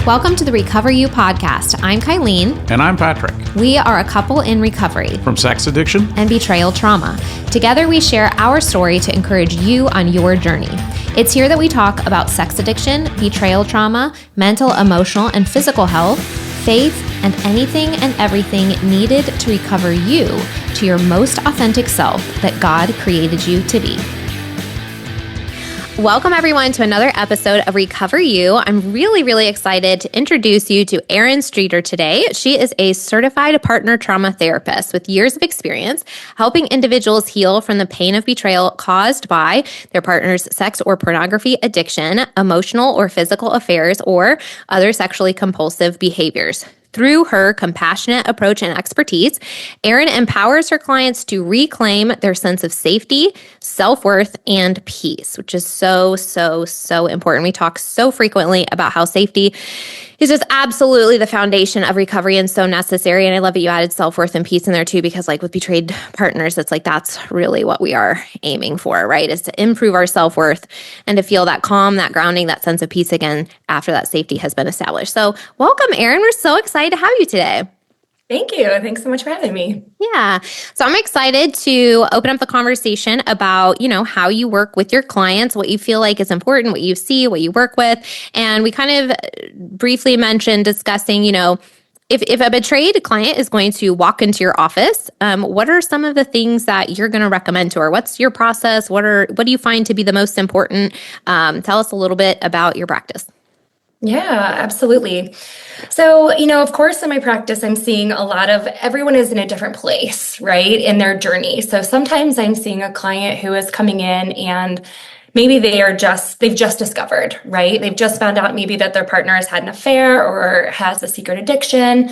Welcome to the RecoverU podcast. I'm Kylene. And I'm Patrick. We are a couple in recovery from sex addiction and betrayal trauma. Together, we share our story to encourage you on your journey. It's here that we talk about sex addiction, betrayal trauma, mental, emotional, and physical health, faith, and anything and everything needed to recover you to your most authentic self that God created you to be. Welcome, everyone, to another episode of RecoverU. I'm really excited to introduce you to Erin Stretar today. She is a certified partner trauma therapist with years of experience helping individuals heal from the pain of betrayal caused by their partner's sex or pornography addiction, emotional or physical affairs, or other sexually compulsive behaviors. Through her compassionate approach and expertise, Erin empowers her clients to reclaim their sense of safety, self-worth, and peace, which is so important. We talk so frequently about how safety is just absolutely the foundation of recovery and so necessary. And I love that you added self-worth and peace in there too, because like with betrayed partners, it's like that's really what we are aiming for, right? Is to improve our self-worth and to feel that calm, that grounding, that sense of peace again after that safety has been established. So welcome, Erin. We're so excited to have you today. Thank you. Thanks so much for having me. Yeah. So I'm excited to open up the conversation about, how you work with your clients, what you feel like is important, what you see, what you work with. And we kind of briefly mentioned discussing, if a betrayed client is going to walk into your office, what are some of the things that you're going to recommend to her? What's your process? What do you find to be the most important? Tell us a little bit about your practice. Yeah, absolutely. So, of course, in my practice, I'm seeing a lot of everyone is in a different place, right, in their journey. So sometimes I'm seeing a client who is coming in and maybe they've just discovered, right? They've just found out maybe that their partner has had an affair or has a secret addiction.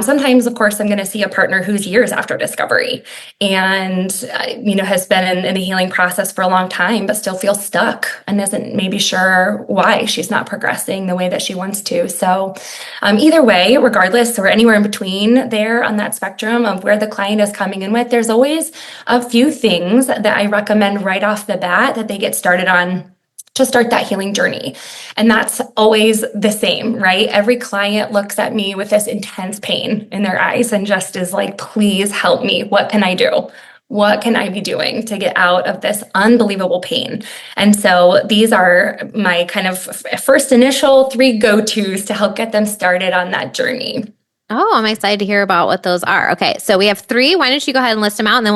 Sometimes, of course, I'm going to see a partner who's years after discovery and, has been in the healing process for a long time, but still feels stuck and isn't maybe sure why she's not progressing the way that she wants to. So either way, regardless, or anywhere in between there on that spectrum of where the client is coming in with, there's always a few things that I recommend right off the bat that they get started on to start that healing journey. And that's always the same, right? Every client looks at me with this intense pain in their eyes and just is like, please help me. What can I do? What can I be doing to get out of this unbelievable pain? And so these are my kind of first initial 3 go-tos to help get them started on that journey. Oh, I'm excited to hear about what those are. Okay, so we have 3. Why don't you go ahead and list them out, and then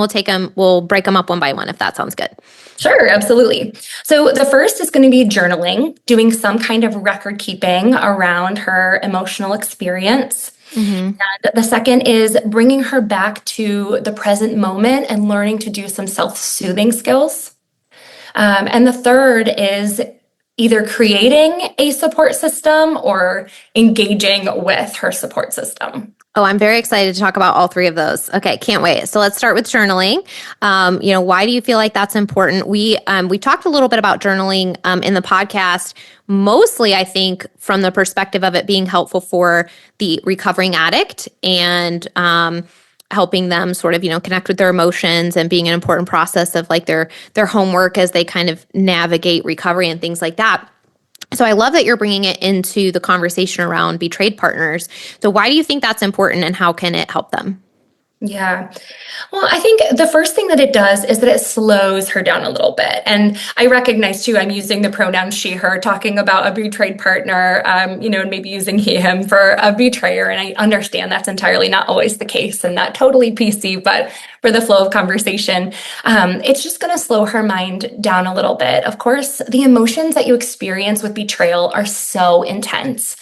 we'll break them up one by one, if that sounds good. Sure, absolutely. So the first is going to be journaling, doing some kind of record keeping around her emotional experience. Mm-hmm. And the second is bringing her back to the present moment and learning to do some self-soothing skills. And the third is either creating a support system or engaging with her support system. Oh, I'm very excited to talk about all 3 of those. Okay, can't wait. So let's start with journaling. Why do you feel like that's important? We talked a little bit about journaling in the podcast, mostly I think from the perspective of it being helpful for the recovering addict and helping them sort of, connect with their emotions and being an important process of like their homework as they kind of navigate recovery and things like that. So I love that you're bringing it into the conversation around betrayed partners. So why do you think that's important and how can it help them? Yeah. Well, I think the first thing that it does is that it slows her down a little bit. And I recognize too, I'm using the pronoun she, her, talking about a betrayed partner, and maybe using he, him for a betrayer. And I understand that's entirely not always the case and not totally PC, but for the flow of conversation, it's just going to slow her mind down a little bit. Of course, the emotions that you experience with betrayal are so intense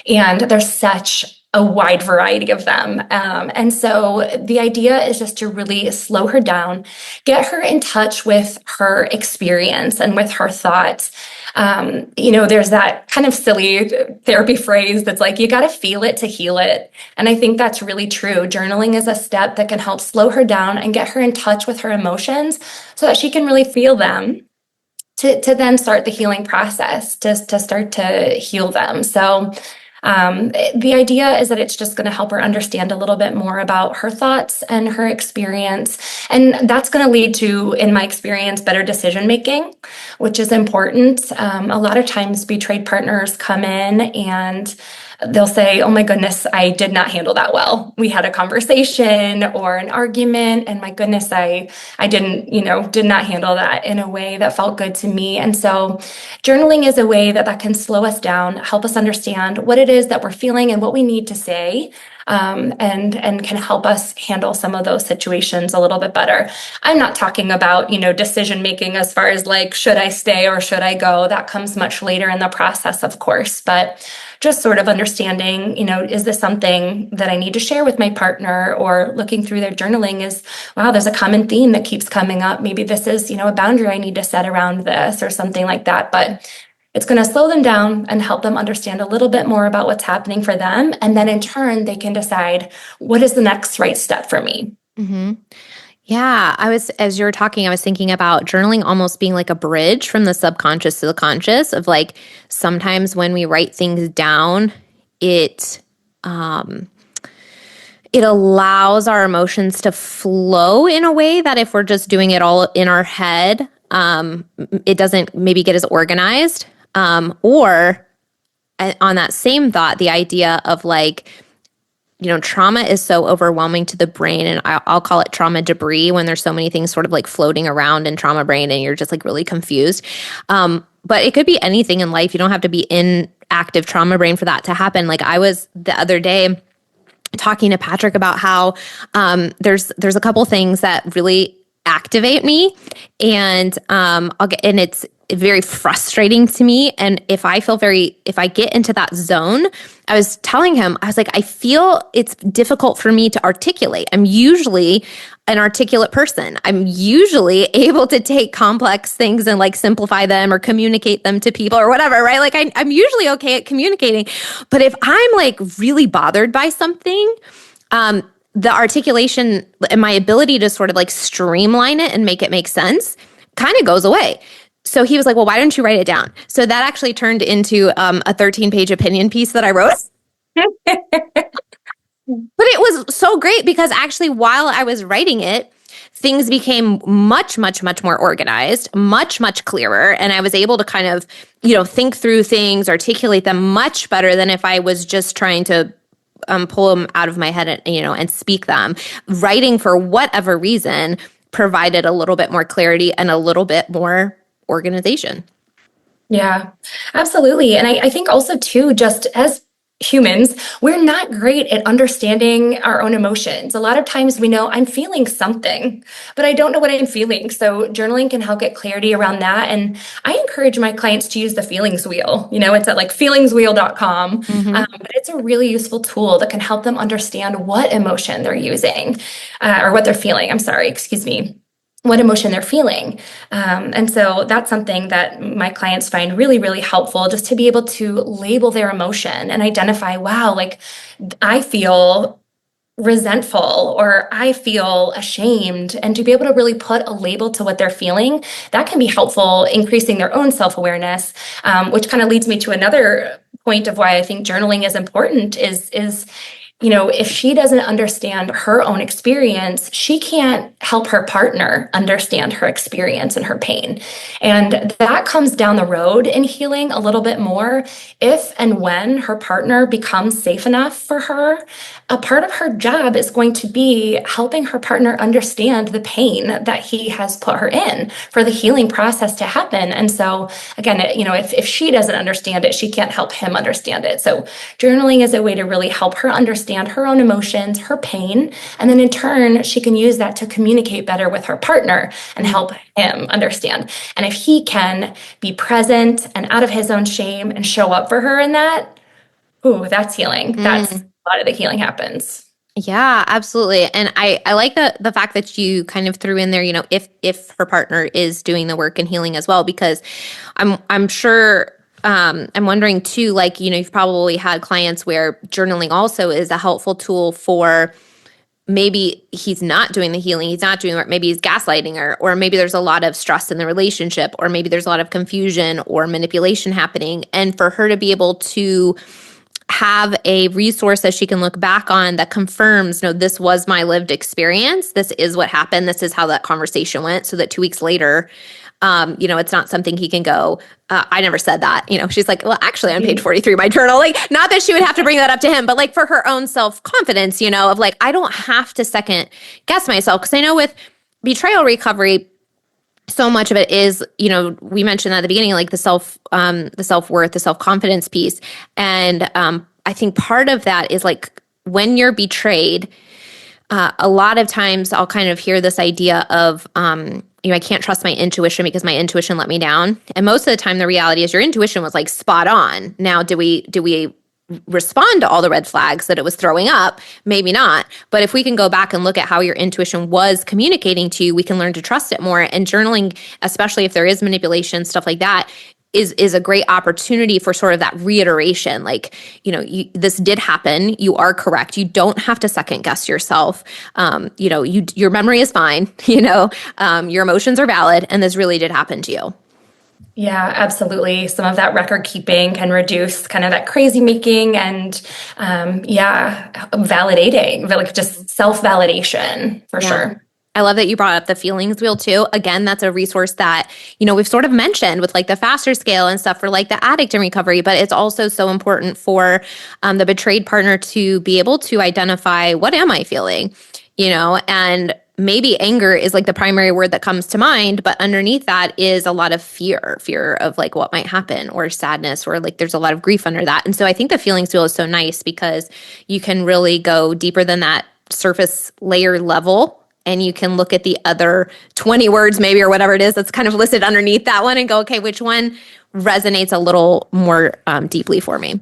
and there's such a wide variety of them. And so the idea is just to really slow her down, get her in touch with her experience and with her thoughts. There's that kind of silly therapy phrase that's like, you got to feel it to heal it. And I think that's really true. Journaling is a step that can help slow her down and get her in touch with her emotions so that she can really feel them to then start the healing process, to start to heal them. So The idea is that it's just going to help her understand a little bit more about her thoughts and her experience. And that's going to lead to, in my experience, better decision making, which is important. A lot of times betrayed partners come in and they'll say, oh my goodness, I did not handle that well. We had a conversation or an argument, and my goodness, I didn't, did not handle that in a way that felt good to me. And so journaling is a way that can slow us down, help us understand what it is that we're feeling and what we need to say. And can help us handle some of those situations a little bit better. I'm not talking about, decision making as far as like, should I stay or should I go? That comes much later in the process, of course, but just sort of understanding, is this something that I need to share with my partner, or looking through their journaling is, wow, there's a common theme that keeps coming up. Maybe this is, a boundary I need to set around this or something like that. But it's going to slow them down and help them understand a little bit more about what's happening for them. And then in turn, they can decide, what is the next right step for me? Mm-hmm. Yeah, as you were talking, I was thinking about journaling almost being like a bridge from the subconscious to the conscious, of like, sometimes when we write things down, it allows our emotions to flow in a way that if we're just doing it all in our head, it doesn't maybe get as organized. Or on that same thought, the idea of like, trauma is so overwhelming to the brain, and I'll call it trauma debris when there's so many things sort of like floating around in trauma brain and you're just like really confused. But it could be anything in life. You don't have to be in active trauma brain for that to happen. Like I was the other day talking to Patrick about how there's a couple things that really activate me, and it's very frustrating to me. And if I get into that zone, I was telling him, I was like, I feel it's difficult for me to articulate. I'm usually an articulate person. I'm usually able to take complex things and like simplify them or communicate them to people or whatever, right? Like I'm usually okay at communicating. But if I'm like really bothered by something, the articulation and my ability to sort of like streamline it and make it make sense kind of goes away. So he was like, well, why don't you write it down? So that actually turned into a 13-page opinion piece that I wrote. But it was so great because actually while I was writing it, things became much, much, much more organized, much, much clearer. And I was able to kind of, think through things, articulate them much better than if I was just trying to pull them out of my head and speak them. Writing, for whatever reason, provided a little bit more clarity and a little bit more organization. Yeah, absolutely. And I think also too, just as humans, we're not great at understanding our own emotions. A lot of times we know I'm feeling something, but I don't know what I'm feeling. So journaling can help get clarity around that. And I encourage my clients to use the feelings wheel. It's at like feelingswheel.com. But it's a really useful tool that can help them understand what emotion they're using or what they're feeling. I'm sorry, excuse me. What emotion they're feeling. And so that's something that my clients find really, really helpful, just to be able to label their emotion and identify, wow, like I feel resentful or I feel ashamed, and to be able to really put a label to what they're feeling, that can be helpful, increasing their own self-awareness, which kind of leads me to another point of why I think journaling is important is if she doesn't understand her own experience, she can't help her partner understand her experience and her pain. And that comes down the road in healing a little bit more if and when her partner becomes safe enough for her. A part of her job is going to be helping her partner understand the pain that he has put her in for the healing process to happen. And so again, if she doesn't understand it, she can't help him understand it. So journaling is a way to really help her understand her own emotions, her pain, and then in turn, she can use that to communicate better with her partner and help him understand. And if he can be present and out of his own shame and show up for her in that, that's healing. That's a lot of the healing happens. Yeah, absolutely. And I like the fact that you kind of threw in there, if her partner is doing the work and healing as well, because I'm sure I'm wondering too, like, you've probably had clients where journaling also is a helpful tool for maybe he's not doing the healing, he's not doing it, maybe he's gaslighting her, or maybe there's a lot of stress in the relationship, or maybe there's a lot of confusion or manipulation happening. And for her to be able to have a resource that she can look back on that confirms, no, this was my lived experience. This is what happened. This is how that conversation went. So that 2 weeks later, it's not something he can go, I never said that. She's like, well, actually on page 43 of my journal, like, not that she would have to bring that up to him, but like for her own self-confidence, of like, I don't have to second guess myself. Cause I know with betrayal recovery, so much of it is, we mentioned at the beginning, like the self-worth, the self-confidence piece. And I think part of that is like when you're betrayed, a lot of times I'll kind of hear this idea of, I can't trust my intuition because my intuition let me down. And most of the time the reality is your intuition was like spot on. Now, do we respond to all the red flags that it was throwing up? Maybe not. But if we can go back and look at how your intuition was communicating to you, we can learn to trust it more. And journaling, especially if there is manipulation, stuff like that, is a great opportunity for sort of that reiteration. Like, this did happen. You are correct. You don't have to second guess yourself. Your memory is fine. Your emotions are valid. And this really did happen to you. Yeah, absolutely. Some of that record keeping can reduce kind of that crazy making and, validating, like just self-validation for sure. I love that you brought up the feelings wheel too. Again, that's a resource that, we've sort of mentioned with like the faster scale and stuff for like the addict in recovery, but it's also so important for the betrayed partner to be able to identify, what am I feeling? And maybe anger is like the primary word that comes to mind, but underneath that is a lot of fear of like what might happen, or sadness, or like there's a lot of grief under that. And so I think the feelings wheel is so nice because you can really go deeper than that surface layer level. And you can look at the other 20 words maybe, or whatever it is that's kind of listed underneath that one and go, okay, which one resonates a little more deeply for me?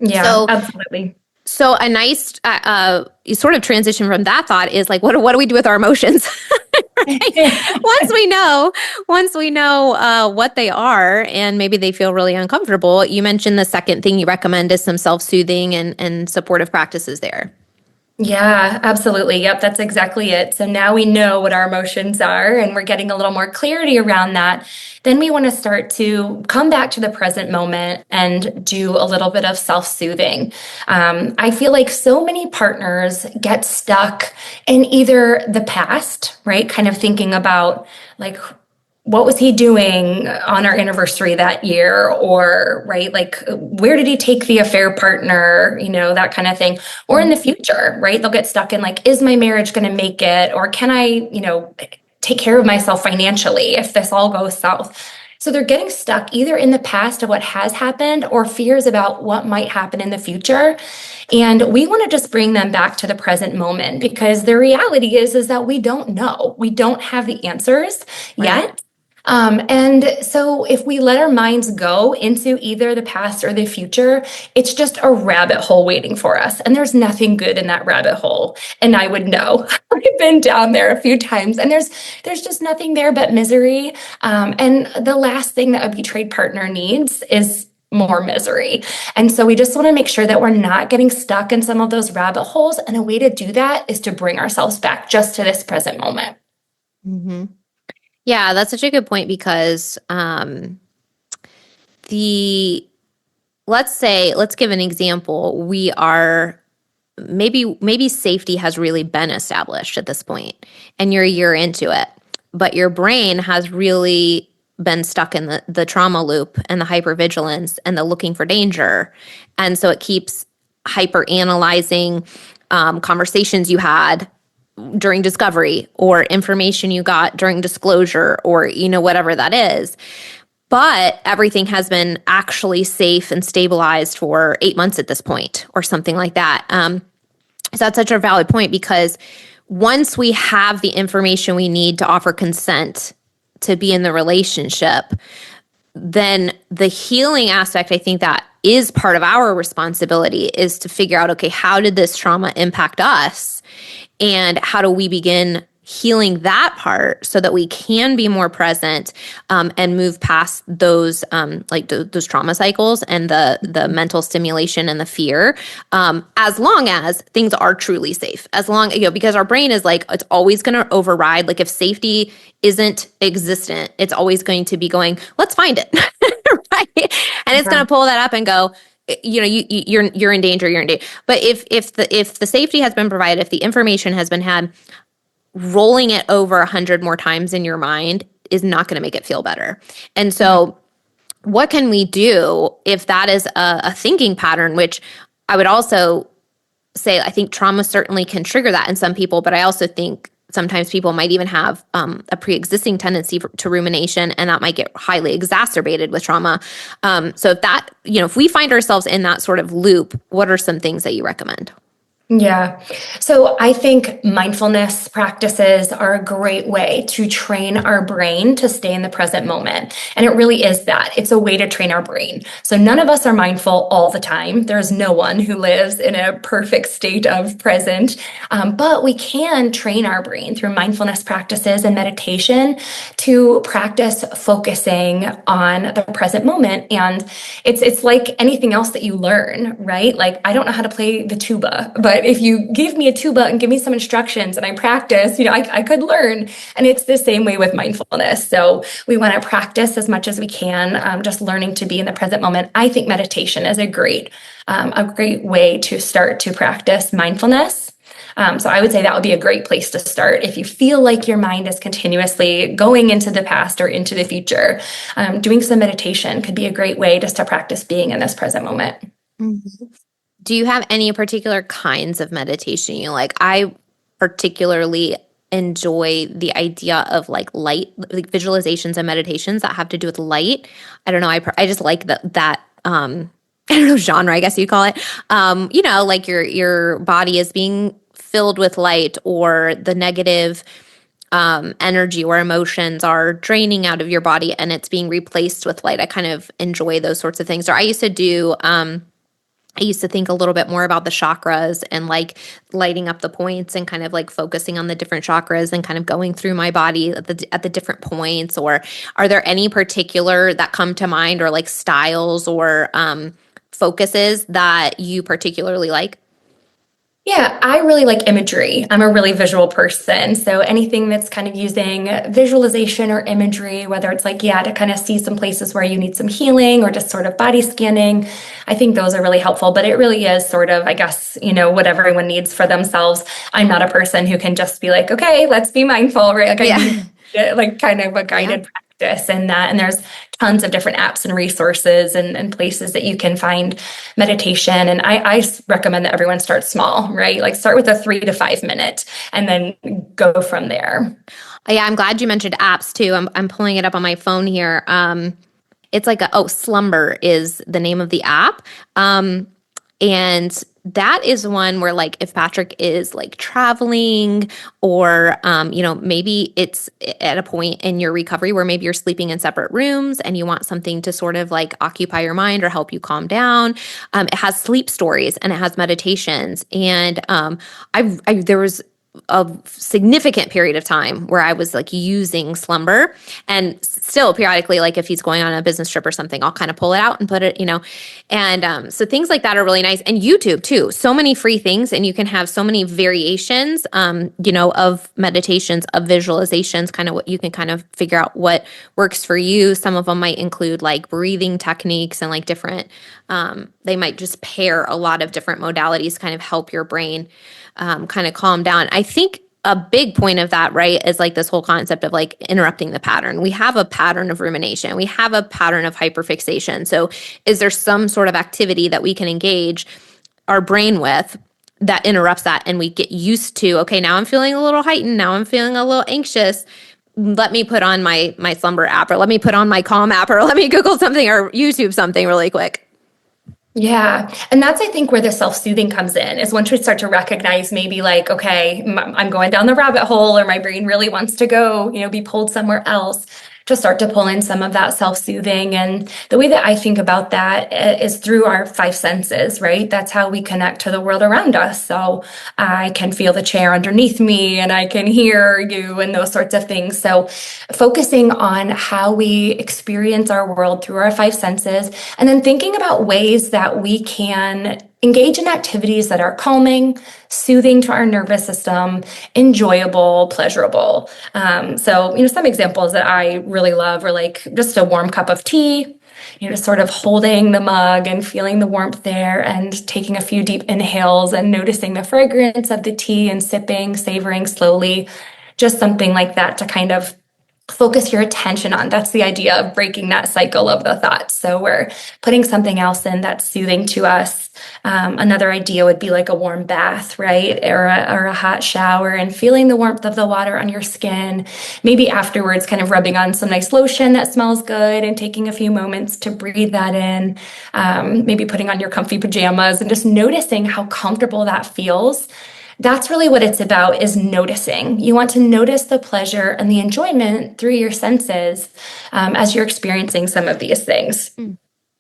Yeah, absolutely. So a nice sort of transition from that thought is like, what do we do with our emotions? Once we know what they are, and maybe they feel really uncomfortable, you mentioned the second thing you recommend is some self-soothing and supportive practices there. Yeah, absolutely. Yep, that's exactly it. So now we know what our emotions are and we're getting a little more clarity around that. Then we want to start to come back to the present moment and do a little bit of self-soothing. I feel like so many partners get stuck in either the past, right? Kind of thinking about like, what was he doing on our anniversary that year? Or, right, like, where did he take the affair partner? That kind of thing. Or in the future, right? They'll get stuck in like, is my marriage going to make it? Or can I, take care of myself financially if this all goes south? So they're getting stuck either in the past of what has happened or fears about what might happen in the future. And we want to just bring them back to the present moment, because the reality is that we don't know. We don't have the answers yet. And so if we let our minds go into either the past or the future, it's just a rabbit hole waiting for us. And there's nothing good in that rabbit hole. And I would know. I've been down there a few times, and there's just nothing there but misery. And the last thing that a betrayed partner needs is more misery. And so we just want to make sure that we're not getting stuck in some of those rabbit holes. And a way to do that is to bring ourselves back just to this present moment. Mm-hmm. Yeah, that's such a good point, because let's give an example. We are maybe safety has really been established at this point, and you're a year into it, but your brain has really been stuck in the trauma loop and the hypervigilance and the looking for danger. And so it keeps hyper analyzing conversations you had during discovery, or information you got during disclosure, or whatever that is. But everything has been actually safe and stabilized for 8 months at this point, or something like that. So that's such a valid point, because once we have the information we need to offer consent to be in the relationship, then the healing aspect, I think that is part of our responsibility, is to figure out, okay, how did this trauma impact us? And how do we begin healing that part so that we can be more present and move past those those trauma cycles and the mental stimulation and the fear, as long as things are truly safe. As long, because our brain is like, it's always going to override. Like if safety isn't existent, it's always going to be going, let's find it. Right? And it's going to pull that up and go, you're in danger, you're in danger. But if the safety has been provided, if the information has been had, rolling it over 100 more times in your mind is not going to make it feel better. And so what can we do if that is a thinking pattern, which I would also say, I think trauma certainly can trigger that in some people, but I also think sometimes people might even have a pre-existing tendency to rumination, and that might get highly exacerbated with trauma. So if we find ourselves in that sort of loop, what are some things that you recommend? Yeah. So I think mindfulness practices are a great way to train our brain to stay in the present moment. And it really is that. It's a way to train our brain. So none of us are mindful all the time. There's no one who lives in a perfect state of present. But we can train our brain through mindfulness practices and meditation to practice focusing on the present moment. And it's like anything else that you learn, right? Like, I don't know how to play the tuba, but if you give me a tuba and give me some instructions and I practice, I could learn. And it's the same way with mindfulness. So we want to practice as much as we can, just learning to be in the present moment. I think meditation is a great way to start to practice mindfulness. So I would say that would be a great place to start. If you feel like your mind is continuously going into the past or into the future, doing some meditation could be a great way just to practice being in this present moment. Mm-hmm. Do you have any particular kinds of meditation you like? I particularly enjoy the idea of like light, like visualizations and meditations that have to do with light. I don't know. I just like that I don't know, genre, I guess you'd call it. Like your body is being filled with light, or the negative energy or emotions are draining out of your body and it's being replaced with light. I kind of enjoy those sorts of things. Or I used to think a little bit more about the chakras and like lighting up the points and kind of like focusing on the different chakras and kind of going through my body at the different points. Or are there any particular that come to mind, or like styles or focuses that you particularly like? Yeah, I really like imagery. I'm a really visual person. So anything that's kind of using visualization or imagery, whether it's like, to kind of see some places where you need some healing or just sort of body scanning, I think those are really helpful. But it really is sort of, I guess, what everyone needs for themselves. I'm not a person who can just be like, okay, let's be mindful, right? Like I need like kind of a guided practice in that. And there's tons of different apps and resources and places that you can find meditation. And I recommend that everyone start small, right? Like start with a 3 to 5 minute and then go from there. Yeah, I'm glad you mentioned apps too. I'm pulling it up on my phone here. It's like Slumber is the name of the app. And that is one where, like, if Patrick is like traveling, or maybe it's at a point in your recovery where maybe you're sleeping in separate rooms and you want something to sort of like occupy your mind or help you calm down. It has sleep stories and it has meditations. And there was a significant period of time where I was like using Slumber, and still periodically, like if he's going on a business trip or something, I'll kind of pull it out and put it, and so things like that are really nice. And YouTube too, so many free things, and you can have so many variations, of meditations, of visualizations, kind of what you can kind of figure out what works for you. Some of them might include like breathing techniques and like different, they might just pair a lot of different modalities, kind of help your brain kind of calm down. I think a big point of that, right, is like this whole concept of like interrupting the pattern. We have a pattern of rumination. We have a pattern of hyperfixation. So is there some sort of activity that we can engage our brain with that interrupts that, and we get used to, okay, now I'm feeling a little heightened. Now I'm feeling a little anxious. Let me put on my Slumber app, or let me put on my Calm app, or let me Google something or YouTube something really quick. Yeah. And that's, I think, where the self-soothing comes in, is once we start to recognize maybe like, okay, I'm going down the rabbit hole, or my brain really wants to go, be pulled somewhere else, to start to pull in some of that self-soothing. And the way that I think about that is through our 5 senses, right? That's how we connect to the world around us. So I can feel the chair underneath me, and I can hear you, and those sorts of things. So focusing on how we experience our world through our 5 senses, and then thinking about ways that we can engage in activities that are calming, soothing to our nervous system, enjoyable, pleasurable. So some examples that I really love are like just a warm cup of tea, just sort of holding the mug and feeling the warmth there and taking a few deep inhales and noticing the fragrance of the tea and sipping, savoring slowly, just something like that to kind of focus your attention on. That's the idea of breaking that cycle of the thoughts. So we're putting something else in that's soothing to us. Another idea would be like a warm bath, right? Or a hot shower, and feeling the warmth of the water on your skin. Maybe afterwards, kind of rubbing on some nice lotion that smells good and taking a few moments to breathe that in. Maybe putting on your comfy pajamas and just noticing how comfortable that feels. That's really what it's about, is noticing. You want to notice the pleasure and the enjoyment through your senses as you're experiencing some of these things.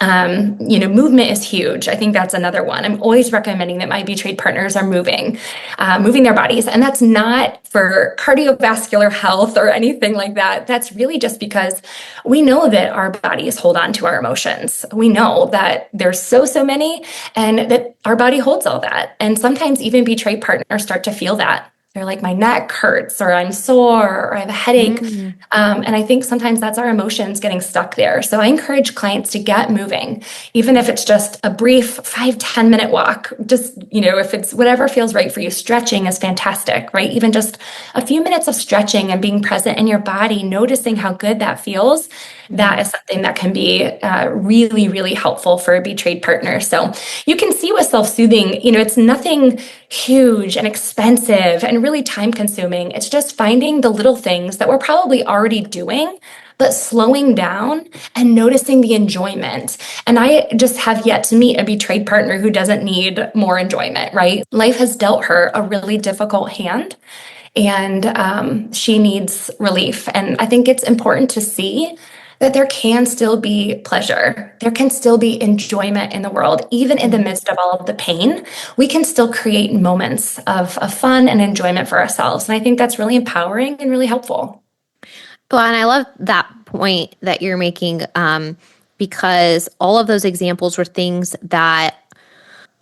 Movement is huge. I think that's another one. I'm always recommending that my betrayed partners are moving their bodies. And that's not for cardiovascular health or anything like that. That's really just because we know that our bodies hold on to our emotions. We know that there's so many, and that our body holds all that. And sometimes even betrayed partners start to feel that. They're like, my neck hurts, or I'm sore, or I have a headache. And I think sometimes that's our emotions getting stuck there. So I encourage clients to get moving, even if it's just a brief 5-10 minute walk. Just, if it's whatever feels right for you. Stretching is fantastic, right? Even just a few minutes of stretching and being present in your body, noticing how good that feels. That is something that can be really, really helpful for a betrayed partner. So you can see with self-soothing, it's nothing huge and expensive and really time consuming. It's just finding the little things that we're probably already doing, but slowing down and noticing the enjoyment. And I just have yet to meet a betrayed partner who doesn't need more enjoyment, right? Life has dealt her a really difficult hand, and she needs relief. And I think it's important to see that there can still be pleasure. There can still be enjoyment in the world. Even in the midst of all of the pain, we can still create moments of fun and enjoyment for ourselves. And I think that's really empowering and really helpful. Well, and I love that point that you're making, because all of those examples were things that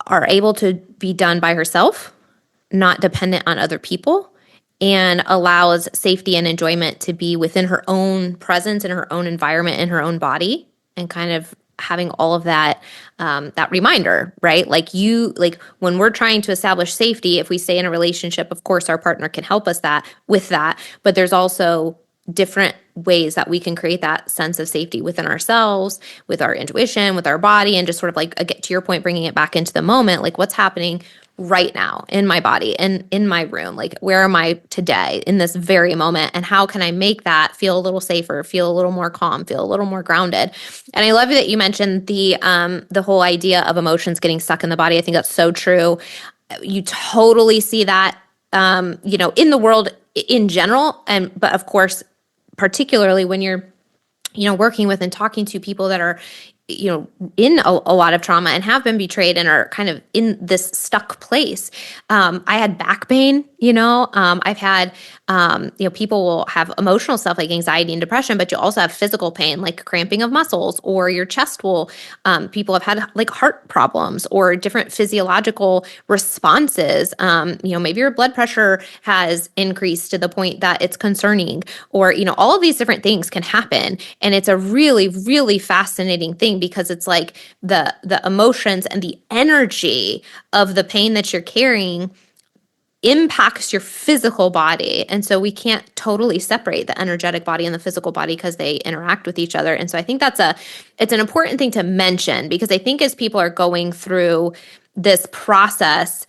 are able to be done by herself, not dependent on other people, and allows safety and enjoyment to be within her own presence, in her own environment, in her own body, and kind of having all of that that reminder, right? Like when we're trying to establish safety, if we stay in a relationship, of course our partner can help us with that, but there's also different ways that we can create that sense of safety within ourselves, with our intuition, with our body, and just sort of like, get to your point, bringing it back into the moment, like what's happening right now in my body and in my room, like where am I today in this very moment, and how can I make that feel a little safer, feel a little more calm, feel a little more grounded. And I love that you mentioned the whole idea of emotions getting stuck in the body. I think that's so true. You totally see that in the world in general, but of course particularly when you're working with and talking to people that are in a lot of trauma and have been betrayed and are kind of in this stuck place. I had back pain, I've had, people will have emotional stuff like anxiety and depression, but you also have physical pain, like cramping of muscles, or your chest will, people have had like heart problems or different physiological responses. Maybe your blood pressure has increased to the point that it's concerning, or, all of these different things can happen. And it's a really, really fascinating thing, because it's like the emotions and the energy of the pain that you're carrying impacts your physical body. And so we can't totally separate the energetic body and the physical body, because they interact with each other. And so I think it's an important thing to mention, because I think as people are going through this process,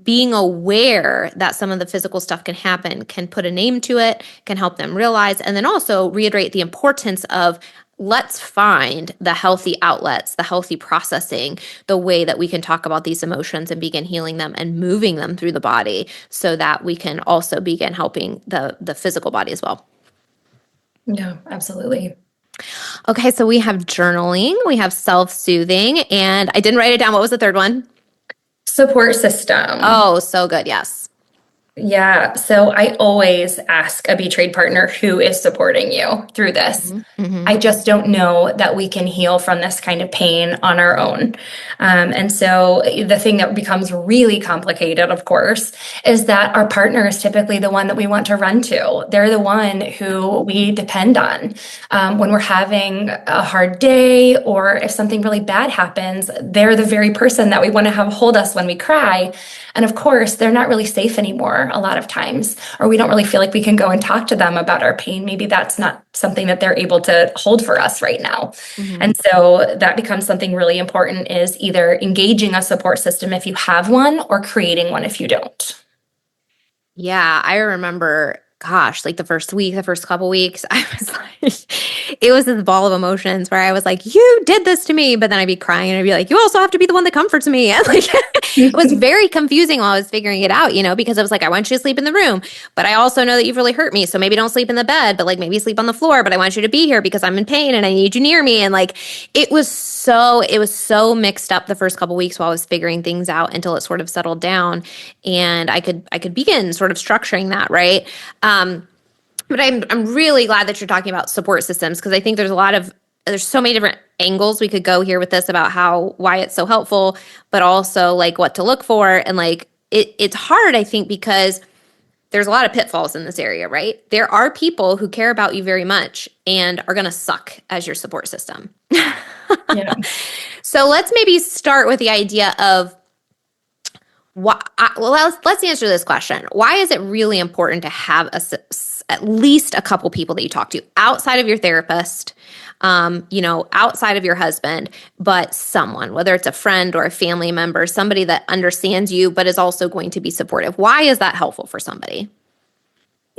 being aware that some of the physical stuff can happen, can put a name to it, can help them realize, and then also reiterate the importance of, let's find the healthy outlets, the healthy processing, the way that we can talk about these emotions and begin healing them and moving them through the body, so that we can also begin helping the physical body as well. Yeah, absolutely. Okay, so we have journaling, we have self-soothing, and I didn't write it down. What was the third one? Support system. Oh, so good. Yes. Yeah, so I always ask a betrayed partner who is supporting you through this. Mm-hmm. I just don't know that we can heal from this kind of pain on our own. And so the thing that becomes really complicated, of course, is that our partner is typically the one that we want to run to. They're the one who we depend on when we're having a hard day, or if something really bad happens, they're the very person that we want to have hold us when we cry. And of course, they're not really safe anymore a lot of times, or we don't really feel like we can go and talk to them about our pain. Maybe that's not something that they're able to hold for us right now. Mm-hmm. And so that becomes something really important, is either engaging a support system if you have one, or creating one if you don't. Yeah, I remember, gosh, like the first week, the first couple weeks, I was like, it was this ball of emotions where I was like, you did this to me. But then I'd be crying and I'd be like, you also have to be the one that comforts me. And like, it was very confusing while I was figuring it out, because I was like, I want you to sleep in the room, but I also know that you've really hurt me. So maybe don't sleep in the bed, but like maybe sleep on the floor. But I want you to be here because I'm in pain and I need you near me. And like, it was so mixed up the first couple weeks while I was figuring things out until it sort of settled down and I could begin sort of structuring that, right? But I'm really glad that you're talking about support systems, because I think there's so many different angles we could go here with this about why it's so helpful, but also like what to look for. And like it's hard, I think, because there's a lot of pitfalls in this area, right? There are people who care about you very much and are going to suck as your support system. Yeah. So let's maybe start with the idea of let's answer this question. Why is it really important to have at least a couple people that you talk to outside of your therapist, outside of your husband, but someone, whether it's a friend or a family member, somebody that understands you, but is also going to be supportive? Why is that helpful for somebody?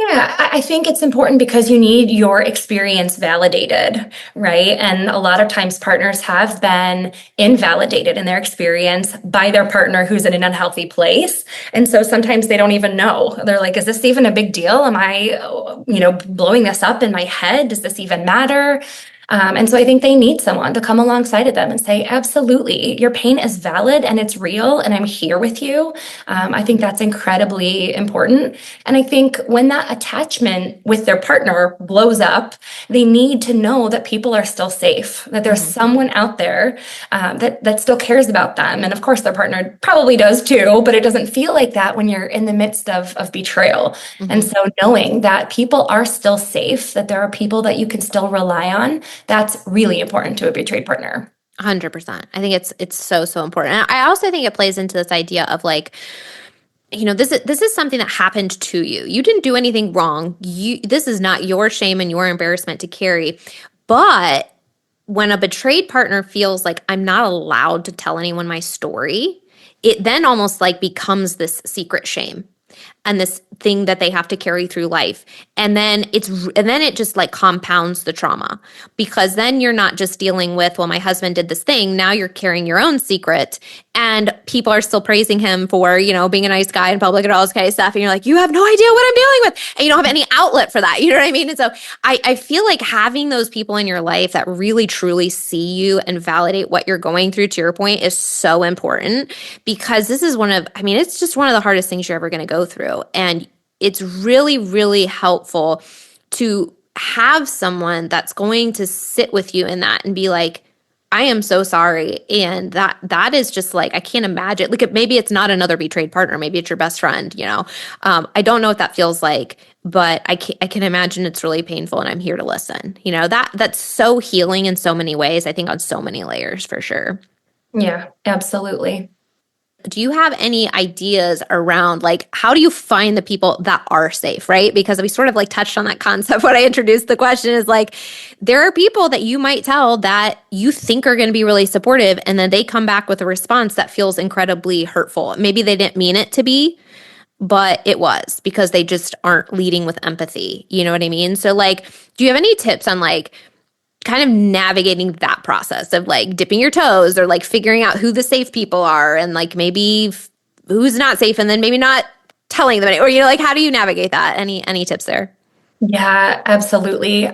Yeah, I think it's important because you need your experience validated, right? And a lot of times partners have been invalidated in their experience by their partner who's in an unhealthy place. And so sometimes they don't even know. They're like, is this even a big deal? Am I, blowing this up in my head? Does this even matter? And so I think they need someone to come alongside of them and say, absolutely, your pain is valid and it's real, and I'm here with you. I think that's incredibly important. And I think when that attachment with their partner blows up, they need to know that people are still safe, that there's someone out there that still cares about them. And of course, their partner probably does too, but it doesn't feel like that when you're in the midst of betrayal. Mm-hmm. And so knowing that people are still safe, that there are people that you can still rely on, that's really important to a betrayed partner. 100%. I think it's so important. And I also think it plays into this idea of like, this is something that happened to you. You didn't do anything wrong. This is not your shame and your embarrassment to carry. But when a betrayed partner feels like I'm not allowed to tell anyone my story, it then almost like becomes this secret shame and this thing that they have to carry through life. And then it just like compounds the trauma, because then you're not just dealing with, well, my husband did this thing. Now you're carrying your own secret, and people are still praising him for, being a nice guy in public and all this kind of stuff. And you're like, you have no idea what I'm dealing with. And you don't have any outlet for that. You know what I mean? And so I feel like having those people in your life that really truly see you and validate what you're going through, to your point, is so important, because this is it's just one of the hardest things you're ever going to go through. And it's really, really helpful to have someone that's going to sit with you in that and be like, I am so sorry. And that is just like, I can't imagine. Like, maybe it's not another betrayed partner. Maybe it's your best friend, I don't know what that feels like, but I can imagine it's really painful, and I'm here to listen. That's so healing in so many ways, I think, on so many layers, for sure. Yeah, absolutely. Do you have any ideas around like, how do you find the people that are safe, right? Because we sort of like touched on that concept when I introduced the question, is like, there are people that you might tell that you think are going to be really supportive, and then they come back with a response that feels incredibly hurtful. Maybe they didn't mean it to be, but it was, because they just aren't leading with empathy. You know what I mean? So like, do you have any tips on like kind of navigating that process of like dipping your toes, or like figuring out who the safe people are, and like maybe who's not safe, and then maybe not telling them, or like, how do you navigate that? Any tips there? Yeah, absolutely.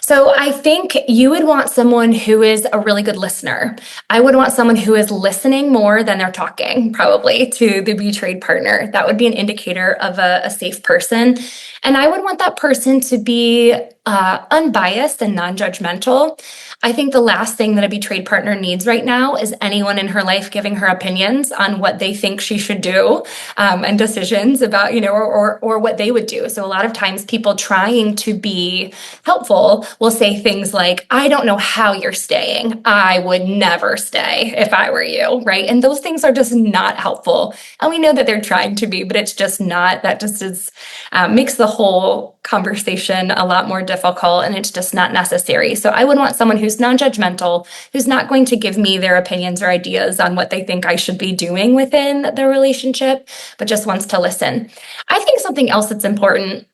So I think you would want someone who is a really good listener. I would want someone who is listening more than they're talking, probably, to the betrayed partner. That would be an indicator of a safe person. And I would want that person to be unbiased and non-judgmental. I think the last thing that a betrayed partner needs right now is anyone in her life giving her opinions on what they think she should do, and decisions about, or what they would do. So a lot of times people trying to be helpful will say things like, I don't know how you're staying. I would never stay if I were you, right? And those things are just not helpful. And we know that they're trying to be, but it's just not. That just is makes the whole conversation a lot more difficult, and it's just not necessary. So I would want someone who's non-judgmental, who's not going to give me their opinions or ideas on what they think I should be doing within the relationship, but just wants to listen. I think something else that's important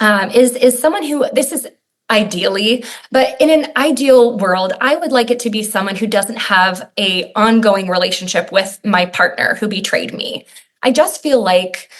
is someone who, this is ideally, but in an ideal world, I would like it to be someone who doesn't have a ongoing relationship with my partner who betrayed me. I just feel like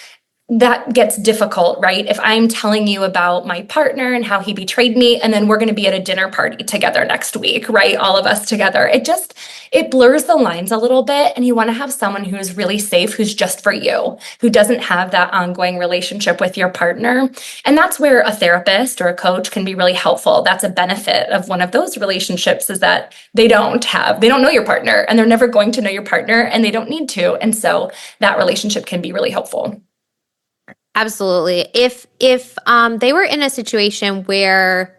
that gets difficult, right? If I'm telling you about my partner and how he betrayed me, and then we're going to be at a dinner party together next week, right? All of us together. It blurs the lines a little bit. And you want to have someone who's really safe, who's just for you, who doesn't have that ongoing relationship with your partner. And that's where a therapist or a coach can be really helpful. That's a benefit of one of those relationships, is that they don't know your partner, and they're never going to know your partner, and they don't need to. And so that relationship can be really helpful. Absolutely. If they were in a situation where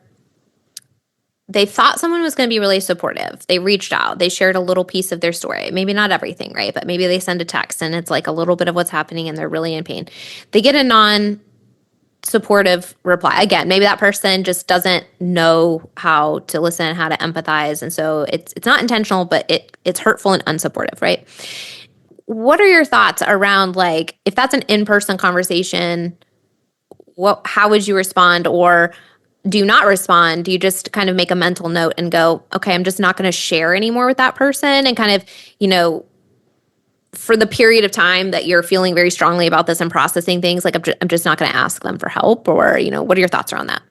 they thought someone was going to be really supportive, they reached out, they shared a little piece of their story, maybe not everything, right? But maybe they send a text and it's like a little bit of what's happening and they're really in pain. They get a non-supportive reply. Again, maybe that person just doesn't know how to listen, how to empathize. And so it's not intentional, but it's hurtful and unsupportive, right? What are your thoughts around, like, if that's an in-person conversation, how would you respond? Or do you not respond? Do you just kind of make a mental note and go, okay, I'm just not going to share anymore with that person, and kind of, for the period of time that you're feeling very strongly about this and processing things, like, I'm just not going to ask them for help? Or, what are your thoughts around that?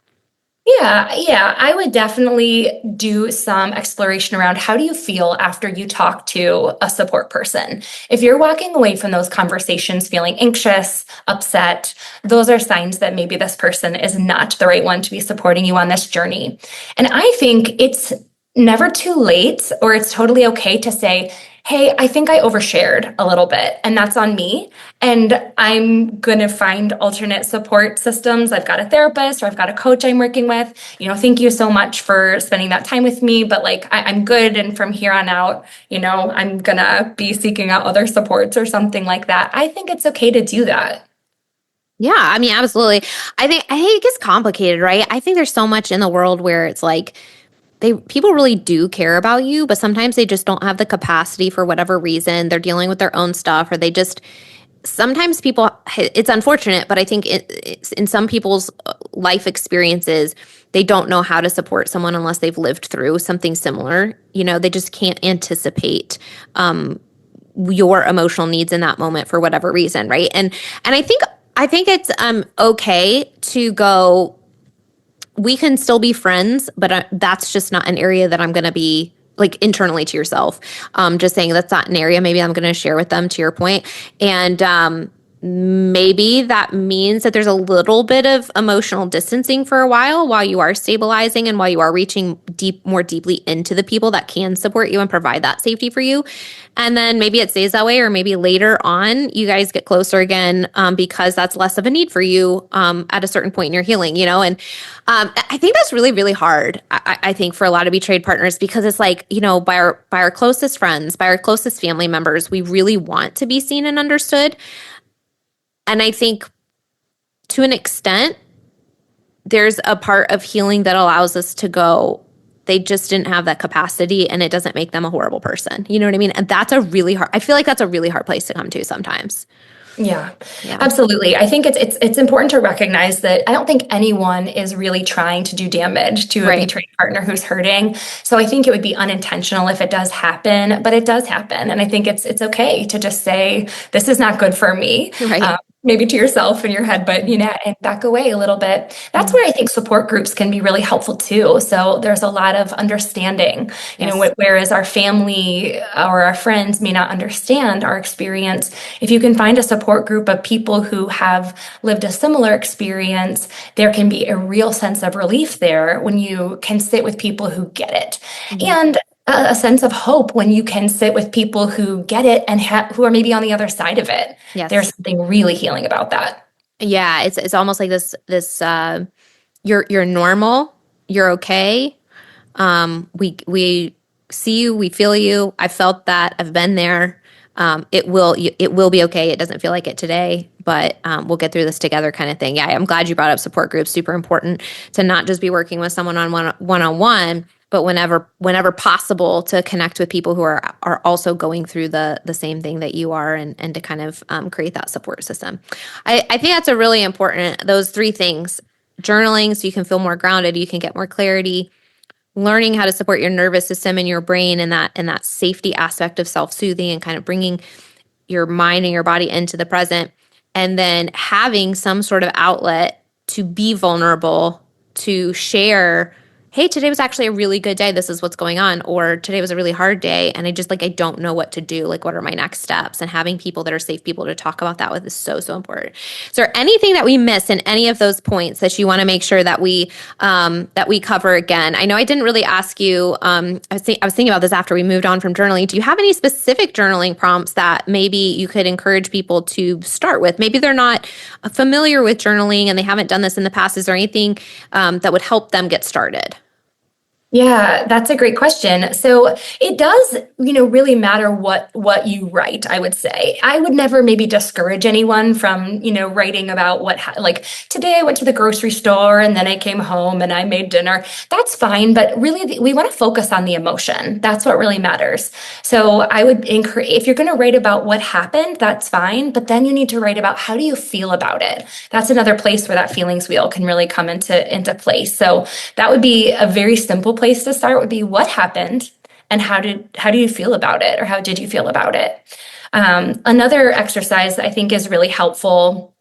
Yeah, I would definitely do some exploration around, how do you feel after you talk to a support person? If you're walking away from those conversations feeling anxious, upset, those are signs that maybe this person is not the right one to be supporting you on this journey. And I think it's never too late, or it's totally okay to say, hey, I think I overshared a little bit, and that's on me. And I'm going to find alternate support systems. I've got a therapist, or I've got a coach I'm working with. Thank you so much for spending that time with me, but like, I'm good. And from here on out, I'm going to be seeking out other supports or something like that. I think it's okay to do that. Yeah, I mean, absolutely. I think it gets complicated, right? I think there's so much in the world where it's like, people really do care about you, but sometimes they just don't have the capacity for whatever reason. They're dealing with their own stuff, or sometimes people, it's unfortunate, but I think it's in some people's life experiences, they don't know how to support someone unless they've lived through something similar. They just can't anticipate your emotional needs in that moment for whatever reason, right? And I think it's okay to go, we can still be friends, but that's just not an area that I'm going to be, like, internally to yourself. Just saying that's not an area maybe I'm going to share with them, to your point. And maybe that means that there's a little bit of emotional distancing for a while you are stabilizing and while you are reaching more deeply into the people that can support you and provide that safety for you. And then maybe it stays that way, or maybe later on you guys get closer again, because that's less of a need for you at a certain point in your healing, And I think that's really, really hard, I think, for a lot of betrayed partners, because it's like, by our closest friends, by our closest family members, we really want to be seen and understood. And I think, to an extent, there's a part of healing that allows us to go, they just didn't have that capacity, and it doesn't make them a horrible person. You know what I mean? And I feel like that's a really hard place to come to sometimes. Yeah, absolutely. I think it's important to recognize that I don't think anyone is really trying to do damage to a betrayed partner who's hurting. So I think it would be unintentional if it does happen, but it does happen. And I think it's okay to just say, this is not good for me. Right. maybe to yourself in your head, but and back away a little bit. That's where I think support groups can be really helpful too. So there's a lot of understanding, Yes. whereas our family or our friends may not understand our experience. If you can find a support group of people who have lived a similar experience, there can be a real sense of relief there when you can sit with people who get it. And a sense of hope when you can sit with people who get it and who are maybe on the other side of it. There's Yes. something really healing about that. Yeah, it's almost like this you're normal, you're okay. We see you, we feel you. I felt that. I've been there. It will be okay. It doesn't feel like it today, but we'll get through this together, kind of thing. Yeah, I'm glad you brought up support groups. Super important to not just be working with someone on one-on-one, but whenever possible, to connect with people who are also going through the same thing that you are, and to kind of create that support system. I think that's a really important, those three things: journaling, so you can feel more grounded, you can get more clarity; learning how to support your nervous system and your brain, and that safety aspect of self-soothing, and kind of bringing your mind and your body into the present; and then having some sort of outlet to be vulnerable, to share, hey, today was actually a really good day. This is what's going on. Or today was a really hard day, and I don't know what to do. Like, what are my next steps? And having people that are safe people to talk about that with is so, so important. Is there anything that we missed in any of those points that you want to make sure that we cover again? I know I didn't really ask you. I was thinking about this after we moved on from journaling. Do you have any specific journaling prompts that maybe you could encourage people to start with? Maybe they're not familiar with journaling and they haven't done this in the past. Is there anything that would help them get started? Yeah, that's a great question. So it does, really matter what you write, I would say. I would never maybe discourage anyone from, writing about like today I went to the grocery store and then I came home and I made dinner. That's fine, but really we want to focus on the emotion. That's what really matters. So I would encourage, if you're going to write about what happened, that's fine, but then you need to write about how do you feel about it. That's another place where that feelings wheel can really come into place. So that would be a very simple place to start, would be what happened and how do you feel about it, or how did you feel about it? Another exercise I think is really helpful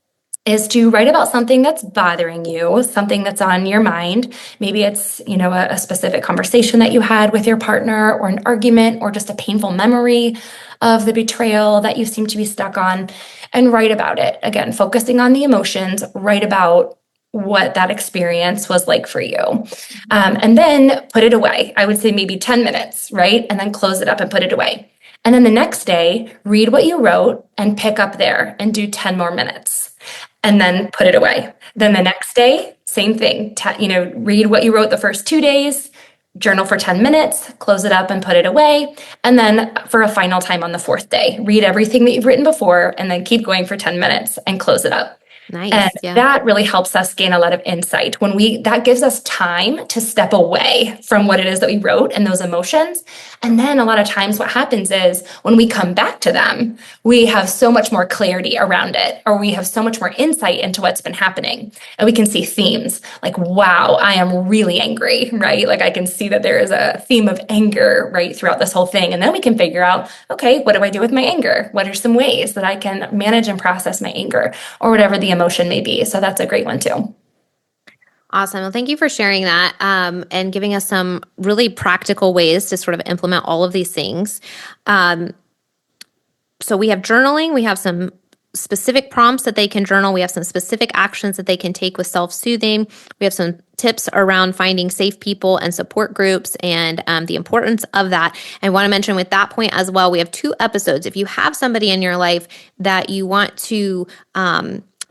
is to write about something that's bothering you, something that's on your mind. Maybe it's, a specific conversation that you had with your partner, or an argument, or just a painful memory of the betrayal that you seem to be stuck on, and write about it. Again, focusing on the emotions, write about what that experience was like for you. And then put it away. I would say maybe 10 minutes, right? And then close it up and put it away. And then the next day, read what you wrote and pick up there and do 10 more minutes and then put it away. Then the next day, same thing. Read what you wrote the first 2 days, journal for 10 minutes, close it up and put it away. And then for a final time on the fourth day, read everything that you've written before and then keep going for 10 minutes and close it up. Nice. And Yeah. that really helps us gain a lot of insight that gives us time to step away from what it is that we wrote and those emotions. And then a lot of times what happens is when we come back to them, we have so much more clarity around it, or we have so much more insight into what's been happening. And we can see themes like, wow, I am really angry, right? Like I can see that there is a theme of anger right throughout this whole thing. And then we can figure out, okay, what do I do with my anger? What are some ways that I can manage and process my anger, or whatever the emotion may be? So that's a great one too. Awesome. Well, thank you for sharing that, and giving us some really practical ways to sort of implement all of these things. So we have journaling, we have some specific prompts that they can journal, we have some specific actions that they can take with self-soothing, we have some tips around finding safe people and support groups, and the importance of that. I want to mention with that point as well, we have 2 episodes. If you have somebody in your life that you want to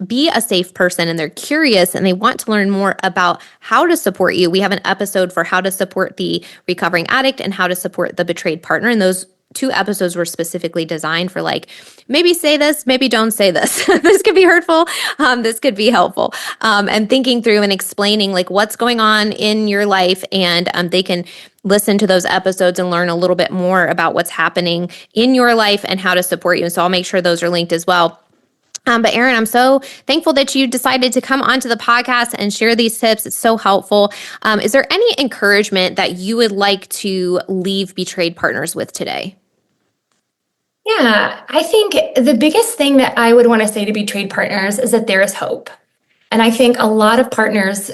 be a safe person and they're curious and they want to learn more about how to support you, we have an episode for how to support the recovering addict and how to support the betrayed partner. And those 2 episodes were specifically designed for like, maybe say this, maybe don't say this. This could be hurtful. This could be helpful. And thinking through and explaining like what's going on in your life, and they can listen to those episodes and learn a little bit more about what's happening in your life and how to support you. And so I'll make sure those are linked as well. But Erin, I'm so thankful that you decided to come onto the podcast and share these tips. It's so helpful. Is there any encouragement that you would like to leave betrayed partners with today? Yeah, I think the biggest thing that I would want to say to betrayed partners is that there is hope. And I think a lot of partners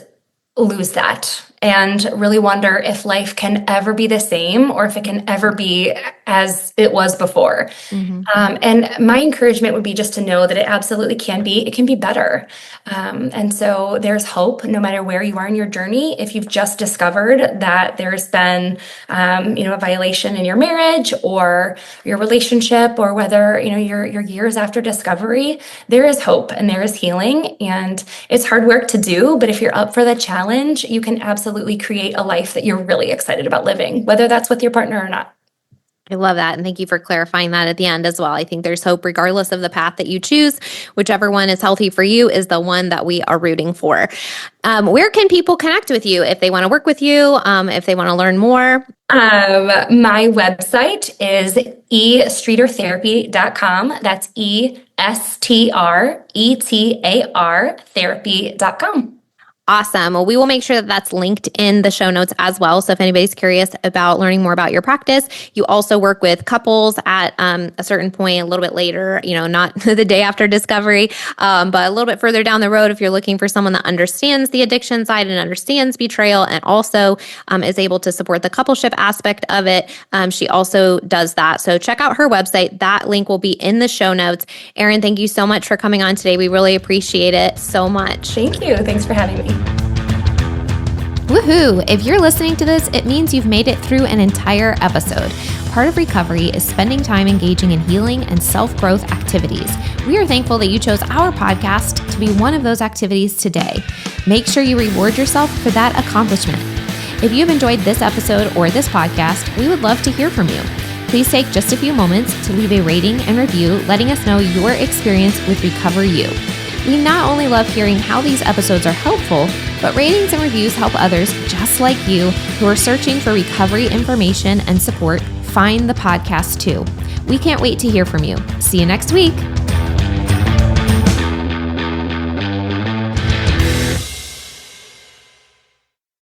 lose that and really wonder if life can ever be the same or if it can ever be as it was before. And my encouragement would be just to know that it absolutely can be. It can be better. And so there's hope no matter where you are in your journey. If you've just discovered that there's been, a violation in your marriage or your relationship, or whether, you're years after discovery, there is hope and there is healing. And it's hard work to do, but if you're up for the challenge, you can absolutely create a life that you're really excited about living, whether that's with your partner or not. I love that. And thank you for clarifying that at the end as well. I think there's hope regardless of the path that you choose. Whichever one is healthy for you is the one that we are rooting for. Where can people connect with you if they want to work with you, if they want to learn more? My website is estreatartherapy.com. That's ESTRETAR therapy.com. Awesome. Well, we will make sure that that's linked in the show notes as well. So if anybody's curious about learning more about your practice, you also work with couples at a certain point, a little bit later, not the day after discovery, but a little bit further down the road if you're looking for someone that understands the addiction side and understands betrayal and also is able to support the coupleship aspect of it. She also does that. So check out her website. That link will be in the show notes. Erin, thank you so much for coming on today. We really appreciate it so much. Thank you. Thanks for having me. Woohoo! If you're listening to this, it means you've made it through an entire episode. Part of recovery is spending time engaging in healing and self-growth activities. We are thankful that you chose our podcast to be one of those activities today. Make sure you reward yourself for that accomplishment. If you've enjoyed this episode or this podcast, we would love to hear from you. Please take just a few moments to leave a rating and review, letting us know your experience with RecoverU. We not only love hearing how these episodes are helpful, but ratings and reviews help others just like you who are searching for recovery information and support find the podcast too. We can't wait to hear from you. See you next week.